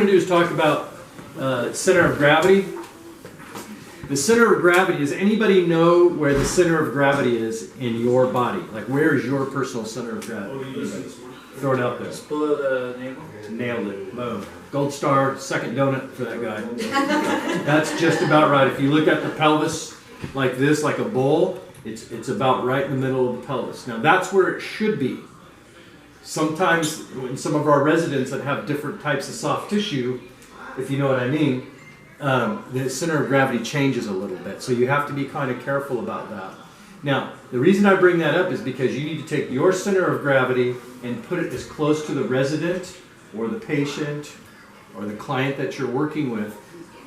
going to do is talk about center of gravity. The center of gravity, does anybody know where the center of gravity is in your body? Like, where is your personal center of gravity? Throw it out there. Just below the navel. Nailed it. Boom. Gold star, second donut for that guy. That's just about right. If you look at the pelvis like this, like a bowl, it's about right in the middle of the pelvis. Now, that's where it should be. Sometimes, in some of our residents that have different types of soft tissue, if you know what I mean, the center of gravity changes a little bit. So you have to be kind of careful about that. Now, the reason I bring that up is because you need to take your center of gravity and put it as close to the resident or the patient or the client that you're working with.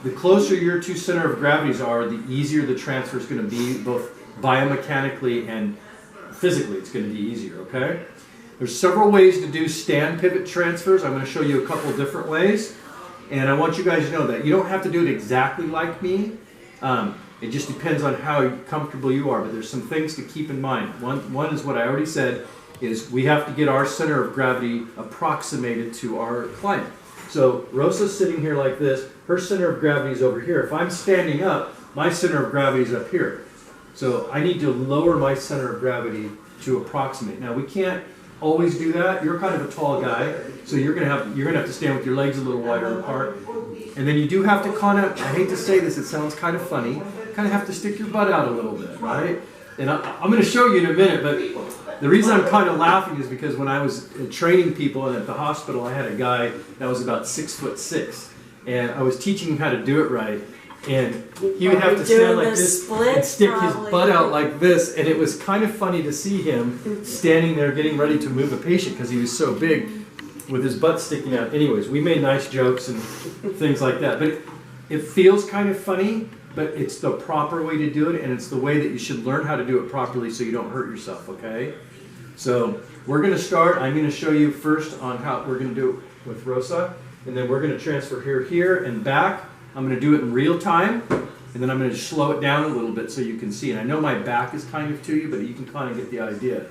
The closer your two center of gravities are, the easier the transfer is going to be, both biomechanically and physically. It's going to be easier, okay? There's several ways to do stand pivot transfers. I'm going to show you a couple different ways. And I want you guys to know that you don't have to do it exactly like me. It just depends on how comfortable you are. But there's some things to keep in mind. One is what I already said, is we have to get our center of gravity approximated to our client. So Rosa's sitting here like this. Her center of gravity is over here. If I'm standing up, my center of gravity is up here. So I need to lower my center of gravity to approximate. Now we can't always do that. You're kind of a tall guy, so you're gonna have to stand with your legs a little wider apart. And then you do have to kind of, I hate to say this, it sounds kind of funny, kind of have to stick your butt out a little bit, right? And I'm going to show you in a minute, but the reason I'm kind of laughing is because when I was training people at the hospital, I had a guy that was about 6'6", and I was teaching him how to do it right. And he would have to stand like this and stick his butt out like this. And it was kind of funny to see him standing there getting ready to move a patient because he was so big with his butt sticking out. Anyways, we made nice jokes and things like that. But it feels kind of funny, but it's the proper way to do it. And it's the way that you should learn how to do it properly so you don't hurt yourself, okay? So we're going to start. I'm going to show you first on how we're going to do it with Rosa. And then we're going to transfer here, and back. I'm going to do it in real time, and then I'm going to slow it down a little bit so you can see. And I know my back is kind of to you, but you can kind of get the idea.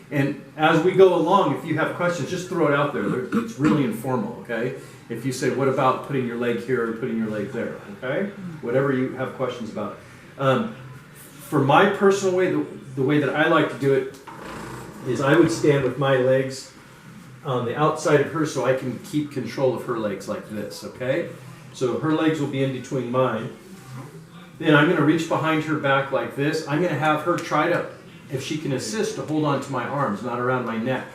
And as we go along, if you have questions, just throw it out there. It's really informal, okay? If you say, what about putting your leg here or putting your leg there, okay? Whatever you have questions about. For my personal way, the way that I like to do it is I would stand with my legs on the outside of her so I can keep control of her legs like this, okay? So her legs will be in between mine. Then I'm going to reach behind her back like this. I'm going to have her try to, if she can assist, to hold on to my arms, not around my neck.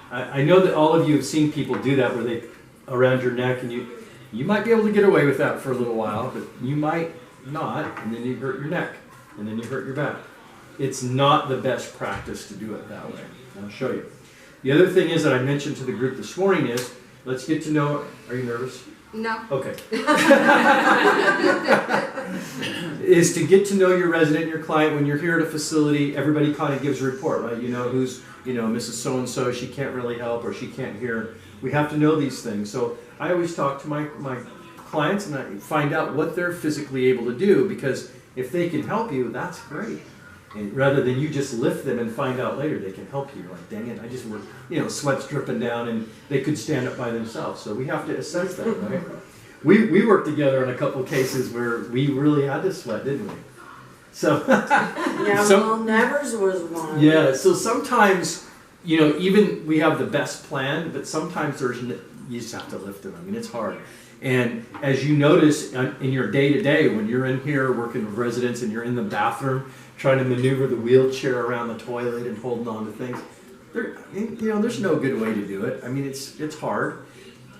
I know that all of you have seen people do that where they, around your neck, and you might be able to get away with that for a little while, but you might not, and then you hurt your neck, and then you hurt your back. It's not the best practice to do it that way. I'll show you. The other thing is that I mentioned to the group this morning is, let's get to know, are you nervous? No. Okay. Is to get to know your resident, your client. When you're here at a facility, everybody kind of gives a report, right? You know who's, Mrs. So-and-so, she can't really help or she can't hear. We have to know these things. So I always talk to my clients and I find out what they're physically able to do, because if they can help you, that's great. And rather than you just lift them and find out later they can help you. You're like, dang it, I just worked, sweat's dripping down, and they could stand up by themselves. So we have to assess that, right? We worked together on a couple cases where we really had to sweat, didn't we? So well, Nevers was one. Yeah, so sometimes, even we have the best plan, but sometimes you just have to lift them. I mean, it's hard. And as you notice in your day-to-day, when you're in here working with residents and you're in the bathroom, trying to maneuver the wheelchair around the toilet and holding on to things, there's no good way to do it. I mean, it's hard.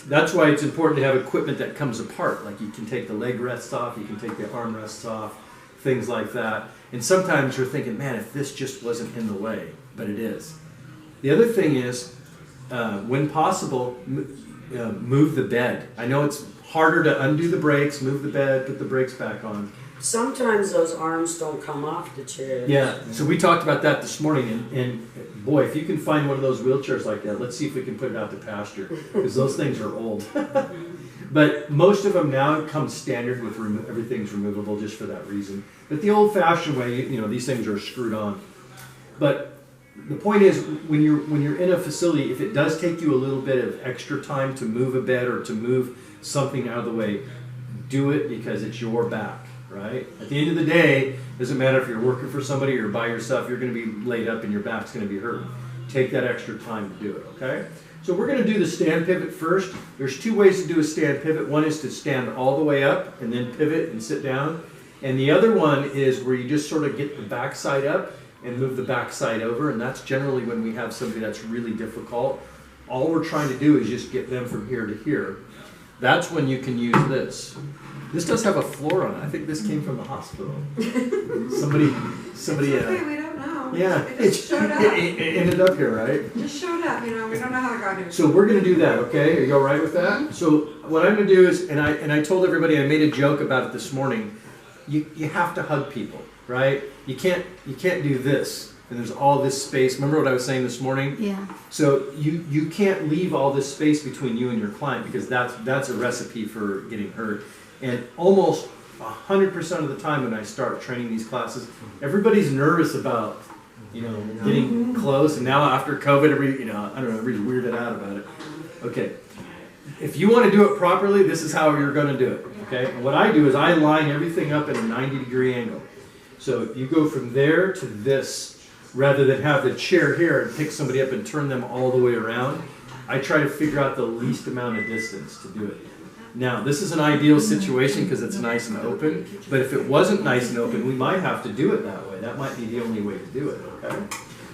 That's why it's important to have equipment that comes apart. Like you can take the leg rests off, you can take the arm rests off, things like that. And sometimes you're thinking, man, if this just wasn't in the way, but it is. The other thing is, when possible, move the bed. I know it's harder to undo the brakes, move the bed, put the brakes back on. Sometimes those arms don't come off the chair. Yeah, so we talked about that this morning, and boy, if you can find one of those wheelchairs like that, let's see if we can put it out to pasture, because those things are old. But most of them now come standard with everything's removable just for that reason. But the old-fashioned way, these things are screwed on. But the point is, when you're in a facility, if it does take you a little bit of extra time to move a bed or to move something out of the way. Do it because it's your back, right? At the end of the day, it doesn't matter if you're working for somebody or by yourself, you're going to be laid up and your back's going to be hurting. Take that extra time to do it, okay? So we're going to do the stand pivot first. There's two ways to do a stand pivot. One is to stand all the way up and then pivot and sit down. And the other one is where you just sort of get the back side up and move the back side over. And that's generally when we have somebody that's really difficult. All we're trying to do is just get them from here to here. That's when you can use this. This does have a floor on it. I think this came from the hospital. Somebody. Okay, we don't know. Yeah, It just showed up. it ended up here, right? It just showed up, we don't know how it got here. So we're going to do that, okay? Are you all right with that? So what I'm going to do is, and I told everybody, I made a joke about it this morning. You have to hug people, right? You can't do this, and there's all this space. Remember what I was saying this morning? Yeah. So you can't leave all this space between you and your client because that's a recipe for getting hurt. And almost 100% of the time when I start training these classes, everybody's nervous about, getting close. And now after COVID, everybody's weirded out about it. Okay, if you want to do it properly, this is how you're going to do it. Okay, and what I do is I line everything up at a 90-degree angle. So you go from there to this, rather than have the chair here and pick somebody up and turn them all the way around. I try to figure out the least amount of distance to do it. Now, this is an ideal situation because it's nice and open, but if it wasn't nice and open, we might have to do it that way. That might be the only way to do it, okay?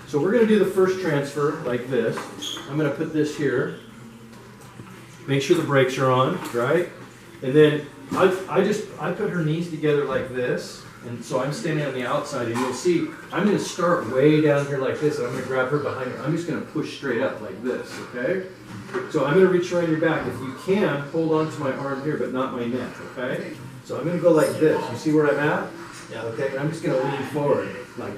So we're going to do the first transfer like this. I'm going to put this here. Make sure the brakes are on, right? And then I put her knees together like this, and so I'm standing on the outside, and you'll see I'm going to start way down here like this, and I'm going to grab her behind her. I'm just going to push straight up like this, okay? So I'm going to reach around your back. If you can, hold on to my arm here, but not my neck, okay? So I'm going to go like this. You see where I'm at? Yeah. Okay, and I'm just going to lean forward. Like,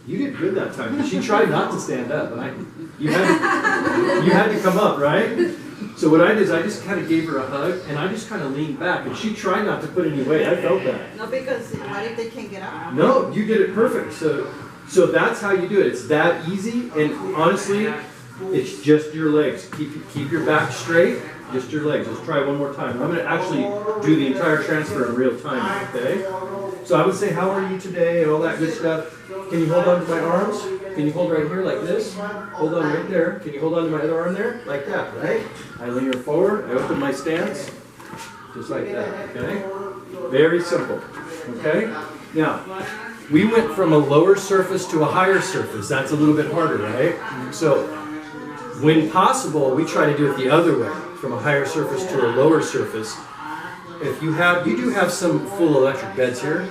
you did good that time. She tried not to stand up, but you had to come up, right? So what I did is I just kind of gave her a hug, and I just kind of leaned back, and she tried not to put any weight. I felt that. No, because what if they can't get up? No, you did it perfect. So that's how you do it. It's that easy, and honestly, it's just your legs. Keep your back straight, just your legs. Let's try one more time. I'm going to actually do the entire transfer in real time, okay? So I would say, how are you today, and all that good stuff. Can you hold on to my arms? Can you hold right here like this? Hold on right there. Can you hold on to my other arm there? Like that, right? I lean her forward. I open my stance. Just like that, okay? Very simple, okay? Now, we went from a lower surface to a higher surface. That's a little bit harder, right? So, when possible, we try to do it the other way, from a higher surface to a lower surface. If you do have some full electric beds here.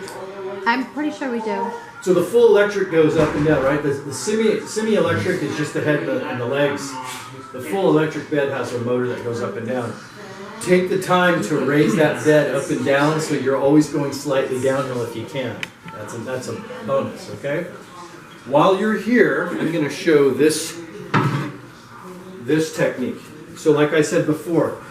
I'm pretty sure we do. So the full electric goes up and down, right? The semi-electric is just the head and the legs. The full electric bed has a motor that goes up and down. Take the time to raise that bed up and down so you're always going slightly downhill if you can. That's a bonus, okay? While you're here, I'm going to show this technique. So like I said before,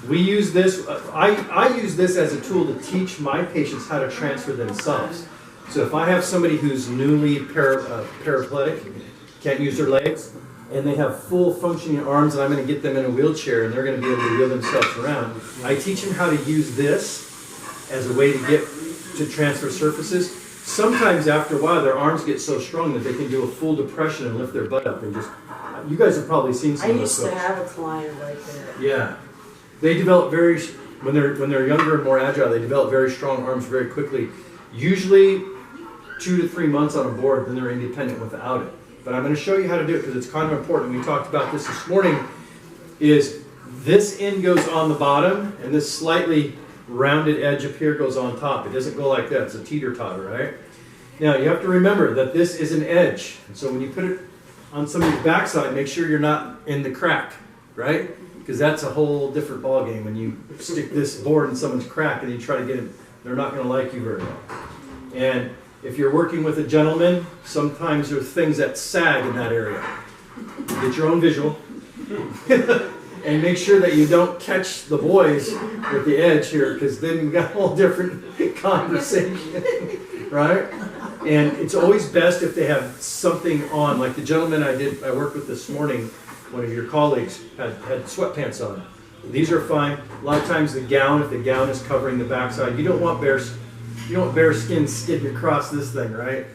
we use this, I use this as a tool to teach my patients how to transfer themselves. So if I have somebody who's newly paraplegic, can't use their legs, and they have full functioning arms, and I'm going to get them in a wheelchair, and they're going to be able to wheel themselves around, I teach them how to use this as a way to transfer surfaces. Sometimes after a while, their arms get so strong that they can do a full depression and lift their butt up and just, you guys have probably seen some I of those used to folks. have a client right there. Yeah. They develop when they're younger and more agile, they develop very strong arms very quickly. Usually 2 to 3 months on a board, then they're independent without it. But I'm going to show you how to do it because it's kind of important. We talked about this morning, is this end goes on the bottom and this slightly rounded edge up here goes on top. It doesn't go like that. It's a teeter-totter, right? Now, you have to remember that this is an edge. And so when you put it on somebody's backside, make sure you're not in the crack, right? Because that's a whole different ballgame. When you stick this board in someone's crack and you try to get them, they're not going to like you very well. And if you're working with a gentleman, sometimes there are things that sag in that area. Get your own visual. And make sure that you don't catch the boys with the edge here, because then you've got a whole different conversation, right? And it's always best if they have something on, like the gentleman I worked with this morning, one of your colleagues had sweatpants on. These are fine. A lot of times the gown, if the gown is covering the backside, you don't want bare skin skidding across this thing, right?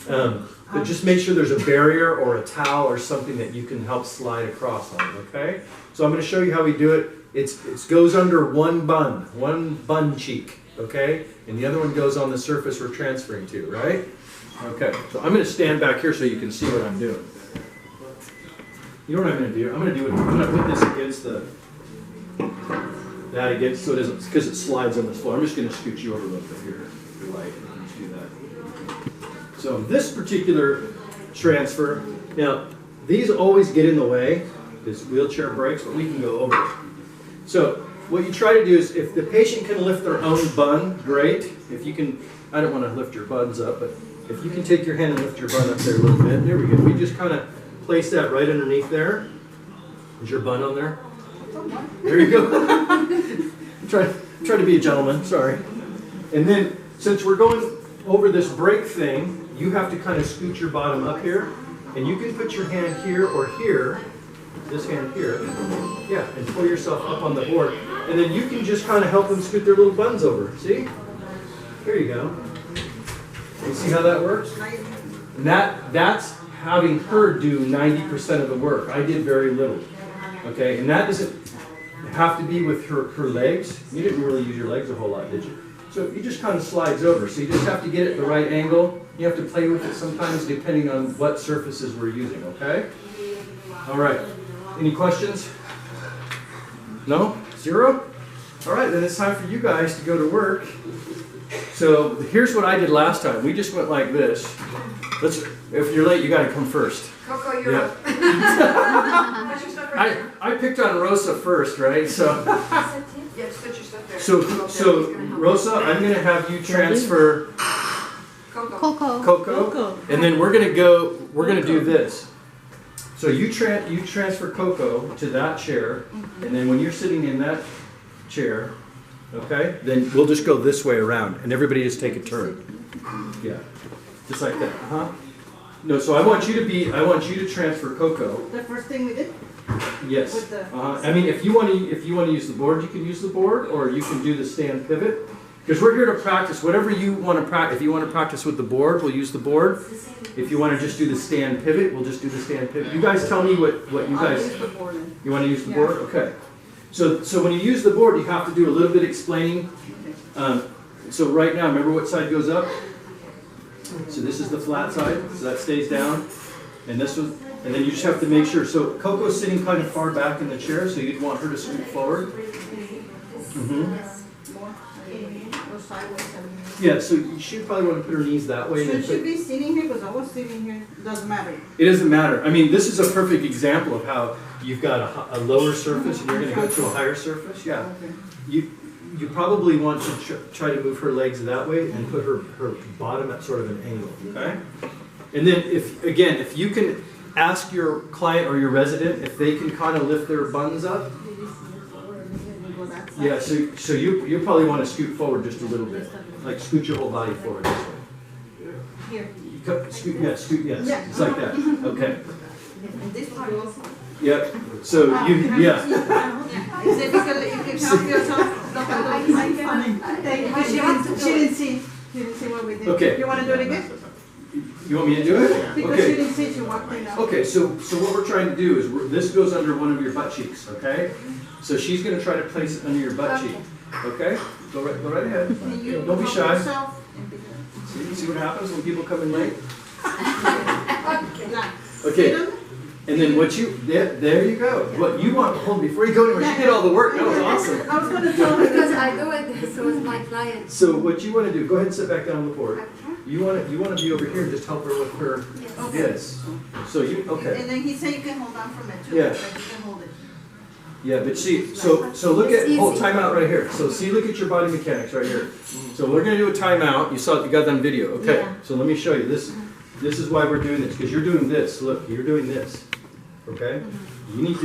But just make sure there's a barrier or a towel or something that you can help slide across on, okay? So I'm going to show you how we do it. It goes under one bun cheek, okay? And the other one goes on the surface we're transferring to, right? Okay, so I'm going to stand back here so you can see what I'm doing. You know what I'm going to do? I'm going to put this against so it doesn't, because it slides on this floor. I'm just going to scoot you over a little bit here, if you like. Let's do that. So this particular transfer, now these always get in the way, because wheelchair breaks, but we can go over it. So what you try to do is, if the patient can lift their own bun, great. If you can, I don't want to lift your buns up, but if you can take your hand and lift your bun up there a little bit, there we go. We just kind of place that right underneath there. Is your bun on there? There you go. try to be a gentleman, sorry. And then, since we're going over this break thing, you have to kind of scoot your bottom up here, and you can put your hand here or here, this hand here, yeah, and pull yourself up on the board, and then you can just kind of help them scoot their little buns over, see? Here you go. You see how that works? And that's having her do 90% of the work. I did very little, okay? And that doesn't have to be with her legs. You didn't really use your legs a whole lot, did you? So it just kind of slides over. So you just have to get it the right angle. You have to play with it sometimes depending on what surfaces we're using, okay? All right. Any questions? No? Zero? All right, then it's time for you guys to go to work. So here's what I did last time. We just went like this. If you're late, you got to come first. Coco, you're up. I picked on Rosa first, right? So, Yeah, just put your stuff there. so Rosa, I'm going to have you transfer Coco. Coco, and then we're going to do this. So you transfer Coco to that chair, and then when you're sitting in that chair, okay, then we'll just go this way around, and everybody just take a turn. Yeah, just like that. No, so I want you to transfer Coco. The first thing we did? Yes. With the- I mean, if you want to use the board, you can use the board, or you can do the stand pivot. Because we're here to practice whatever you want to practice. If you want to practice with the board, we'll use the board. If you want to just do the stand pivot, we'll just do the stand pivot. You guys tell me what you I'll guys. use the board. You want to use the Yeah. board? Okay. So when you use the board, you have to do a little bit explaining. So right now, remember what side goes up? So this is the flat side, so that stays down. And this one, and then you just have to make sure. So Coco's sitting kind of far back in the chair, so you'd want her to scoot forward. Yeah, so she probably want to put her knees that way. Should she be sitting here? Because I was sitting here. Doesn't matter. It doesn't matter. I mean, this is a perfect example of how you've got a lower surface and you're going to go to a higher surface. Yeah. Okay. You probably want to try to move her legs that way and put her bottom at sort of an angle, okay? And then if you can ask your client or your resident if they can kind of lift their buns up. Yeah, so you probably want to scoot forward just a little bit. Like scoot your whole body forward this way. Here. Scoot, yes. Yeah. It's like that. Okay. And this part also. Yep. So yeah. Is it because you can help yourself? She didn't see. She didn't see what we did. Okay. You want to do it again? You want me to do it? Because Okay. she didn't see. She walked in. Okay, so what we're trying to do is, this goes under one of your butt cheeks, okay? So she's going to try to place it under your butt cheek, okay? Go right ahead. Can you Don't be help shy. yourself? See what happens when people come in late? Yeah. Okay, Sit 'em. and then there you go. What you want, hold on, before you go anywhere, she did all the work, that was awesome. I was going to tell her. Because I do it, so is my client. So what you want to do, go ahead and sit back down on the board. You want to be over here and just help her with her, yes. So okay. And then he said you can hold on from it too. Yeah. Like you can hold it. Yeah, but see, so look at, time out right here. So see, look at your body mechanics right here. So we're going to do a timeout. You got that on video. Okay, Yeah. so let me show you. This is why we're doing this, because you're doing this. Look, you're doing this. Okay? You need to